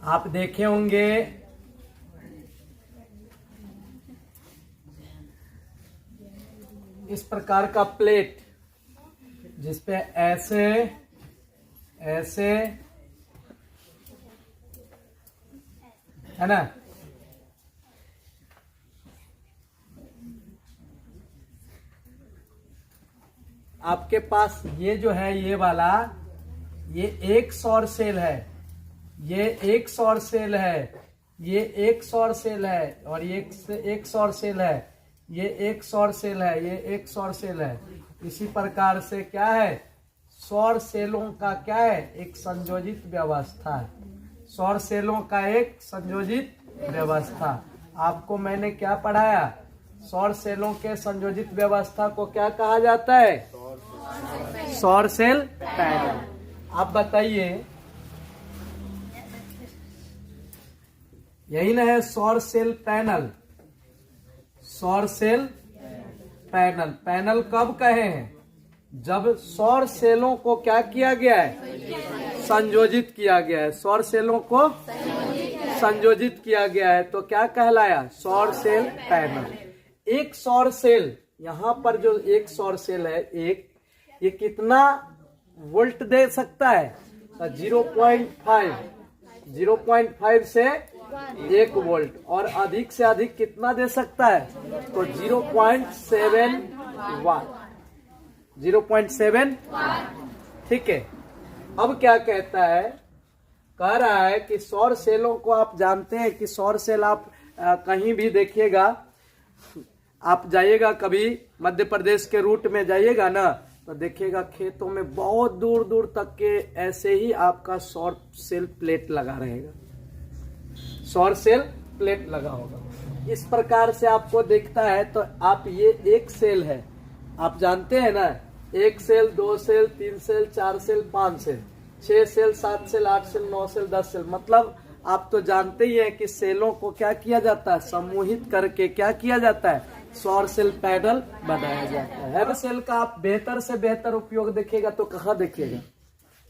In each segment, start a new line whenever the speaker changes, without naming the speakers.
आप देखे होंगे इस प्रकार का प्लेट जिसपे ऐसे ऐसे है ना, आपके पास ये जो है ये वाला ये एक सौर सेल है, ये एक सौर सेल है, ये एक सौर सेल है, और ये एक सौर सेल है, ये एक सौर सेल है, ये एक सौर सेल है। इसी प्रकार से क्या है, सौर सेलों का क्या है, एक संयोजित व्यवस्था है। सौर सेलों का एक संयोजित व्यवस्था। आपको मैंने क्या पढ़ाया, सौर सेलों के संयोजित व्यवस्था को क्या कहा जाता है, सौर सेल पैनल। आप बताइए, यही ना है सौर सेल पैनल। सौर सेल पैनल, पैनल कब कहे हैं, जब सौर सेलों को क्या किया गया है, संयोजित किया गया है। सौर सेलों को संयोजित किया गया है तो क्या कहलाया, सौर सेल पैनल। एक सौर सेल, यहाँ पर जो एक सौर सेल है, एक ये कितना वोल्ट दे सकता है, तो 0.5 से 1 वोल्ट, और अधिक से अधिक कितना दे सकता है, तो 0.7 वाट, 0.7। ठीक है। अब क्या कहता है, कह रहा है कि सौर सेलों को आप जानते हैं कि सौर सेल आप कहीं भी देखिएगा, आप जाइएगा कभी मध्य प्रदेश के रूट में जाइएगा ना, तो देखिएगा खेतों में बहुत दूर दूर तक के ऐसे ही आपका सौर सेल प्लेट लगा रहेगा, सौर सेल प्लेट लगा होगा। इस प्रकार से आपको दिखता है। तो आप ये एक सेल है, आप जानते हैं ना, 1 cell, 2 cell, 3 cell, 4 cell, 5 cell, 6 cell, 7 cell, 8 cell, 9 cell, 10 cell. मतलब आप तो जानते ही हैं कि सेलों को क्या किया जाता है, समूहित करके क्या किया जाता है, सौर सेल पैनल बनाया जाता है। हर सेल का आप बेहतर से बेहतर उपयोग देखिएगा तो कहाँ देखिएगा,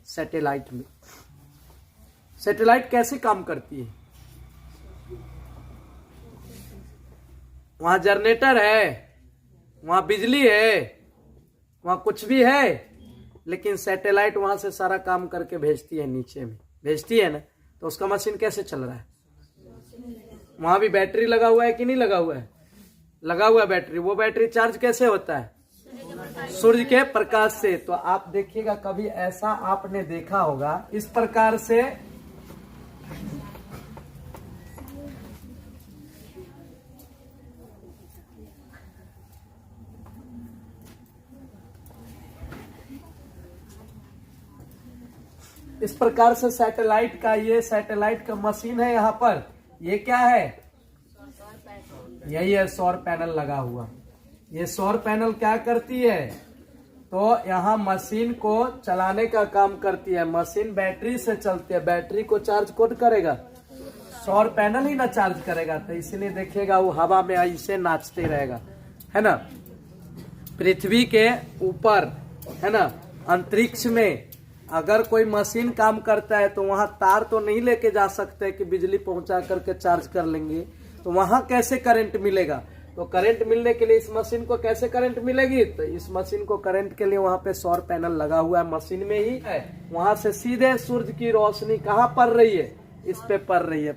सैटेलाइट में। सैटेलाइट कैसे काम करती है, वहां जनरेटर है, वहां बिजली है, वहां कुछ भी है, लेकिन सैटेलाइट वहां से सारा काम करके भेजती है, नीचे में भेजती है ना। तो उसका मशीन कैसे चल रहा है, वहां भी बैटरी लगा हुआ है कि नहीं लगा हुआ है, लगा हुआ है बैटरी। वो बैटरी चार्ज कैसे होता है, सूर्य के प्रकाश से। तो आप देखिएगा कभी ऐसा आपने देखा होगा, इस प्रकार से इस प्रकार से सैटेलाइट का, ये सैटेलाइट का मशीन है। यहाँ पर ये क्या है, यही है सौर पैनल लगा हुआ। ये सौर पैनल क्या करती है, तो यहाँ मशीन को चलाने का काम करती है। मशीन बैटरी से चलती है, बैटरी को चार्ज कौन करेगा, सौर पैनल ही ना चार्ज करेगा। तो इसलिए देखिएगा वो हवा में ऐसे नाचते रहेगा, है ना। पृथ्वी के ऊपर, है ना, अंतरिक्ष में अगर कोई मशीन काम करता है तो वहां तार तो नहीं लेके जा सकते कि बिजली पहुंचा करके चार्ज कर लेंगे, तो वहां कैसे करंट मिलेगा। तो करंट मिलने के लिए इस मशीन को कैसे करंट मिलेगी, तो इस मशीन को करंट के लिए वहां पे सौर पैनल लगा हुआ है, मशीन में ही है। वहां से सीधे सूर्य की रोशनी कहाँ पड़ रही है, इस पे पड़ रही है,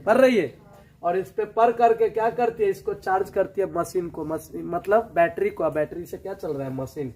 और इस पे पड़ करके क्या करती है, इसको चार्ज करती है मशीन को, मशीन मतलब बैटरी को। बैटरी से क्या चल रहा है, मशीन।